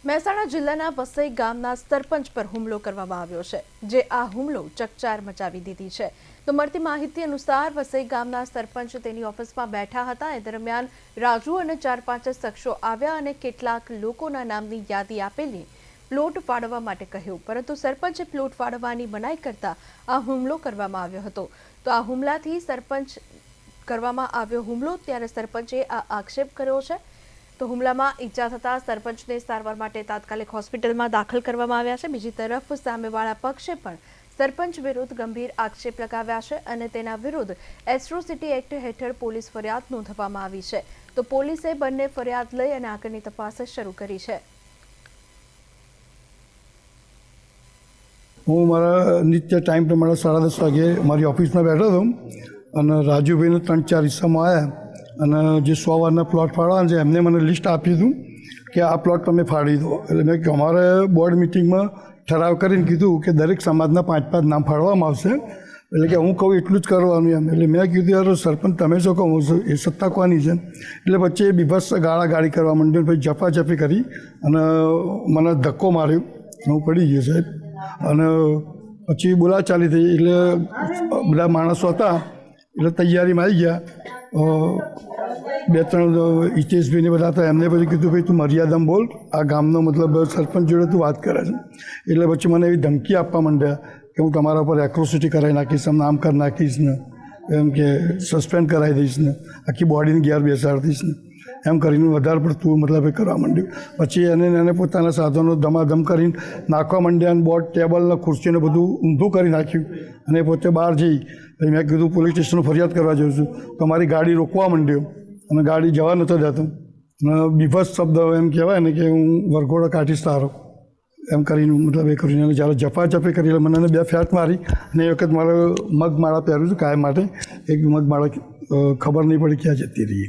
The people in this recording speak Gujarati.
મહેસાણા જિલ્લાના વસઈ ગામના સરપંચ પર હુમલો કરવામાં આવ્યો છે, જે આ હુમલો ચકચાર મચાવી દીધી છે। તો મળતી માહિતી અનુસાર વસઈ ગામના સરપંચ તેની ઓફિસમાં બેઠા હતા। એ દરમિયાન રાજુ અને 4-5 શખ્સો આવ્યા અને કેટલાક લોકોના નામની યાદી આપેલી પ્લોટ ફાળવવા માટે કહ્યું, પરંતુ સરપંચે પ્લોટ ફાળવવાની મનાઈ કરતા આ હુમલો કરવામાં આવ્યો હતો। તો આ હુમલાથી સરપંચ કરવામાં આવ્યો હુમલો ત્યારે સરપંચે આ આક્ષેપ કર્યો છે। તો હુમલામાં ઈજા થતાં સરપંચને સારવાર માટે તાત્કાલિક હોસ્પિટલમાં દાખલ કરવામાં આવ્યા છે। બીજી તરફ સામેવાળા પક્ષે પણ સરપંચ વિરુદ્ધ ગંભીર આક્ષેપ લગાવ્યા છે અને તેના વિરુદ્ધ એટ્રોસિટી એક્ટ હેઠળ પોલીસ ફરિયાદ નોંધવામાં આવી છે। તો પોલીસે બંને ફરિયાદ લઈ અને આગળની તપાસ શરૂ કરી છે। હું મારા નિત્ય ટાઈમ પ્રમાણે 10:30 વાગે મારી ઓફિસમાં બેઠો હતો અને રાજુભાઈને 3-4 હિસ્સામાં આવ્યા અને જે 100 વારના પ્લોટ ફાળવાના છે એમને મને લિસ્ટ આપી હતું કે આ પ્લોટ તમે ફાળી દો। એટલે મેં અમારે બોર્ડ મિટિંગમાં ઠરાવ કરીને કીધું કે દરેક સમાજના 5-5 નામ ફાળવામાં આવશે, એટલે કે હું કહું એટલું જ કરવાનું એમ। એટલે મેં કીધું યાર સરપંચ તમે શું કહો છો, એ સત્તા કોની છે? એટલે પછી બીભત્સ ગાળાગાળી કરવા માંડ્યો, પછી ઝપાઝપી કરી અને મને ધક્કો માર્યો, હું પડી ગયો સાહેબ। અને પછી બોલાચાલી થઈ, એટલે બધા માણસો હતા એટલે તૈયારીમાં આવી ગયા। 2-3 હિતેશભાઈને બધા હતા, એમને પછી કીધું ભાઈ તું મર્યાદામાં બોલ, આ ગામનો મતલબ સરપંચ જોડે તું વાત કરે છે। એટલે પછી મને એવી ધમકી આપવા માંડ્યા કે હું તમારા પર એટ્રોસિટી કરાવી નાખીશ, તમને આમ કરી નાખીશ ને, એમ કે સસ્પેન્ડ કરાવી દઈશ ને, આખી બોડીને ઘેર બેસાડી દઈશ ને, એમ કરીને વધારે પડતું મતલબ એ કરવા માંડ્યું। પછી એને પોતાના સાધનો ધમાધમ કરીને નાખવા માંડ્યા અને બોર્ડ ટેબલ ને ખુરશીને બધું ઊંધું કરી નાખ્યું અને પોતે બહાર જઈ મેં કીધું પોલીસ સ્ટેશનમાં ફરિયાદ કરવા જાઉં છું। તો મારી ગાડી રોકવા માંડ્યો અને ગાડી જવા નહોતો દેતો અને બીભત્સ શબ્દ એમ કહેવાય ને કે હું વરઘોડો કાઢીશ તારો, એમ કરીને મતલબ એ કરીને જ્યારે ઝપાઝપી કરી એટલે મને 2 ફેટ મારી અને એ વખત મારે મગમાળા પહેર્યું હતું કાયમ માટે। એક મગમાળા ખબર નહીં પડી ક્યાં જતી રહી।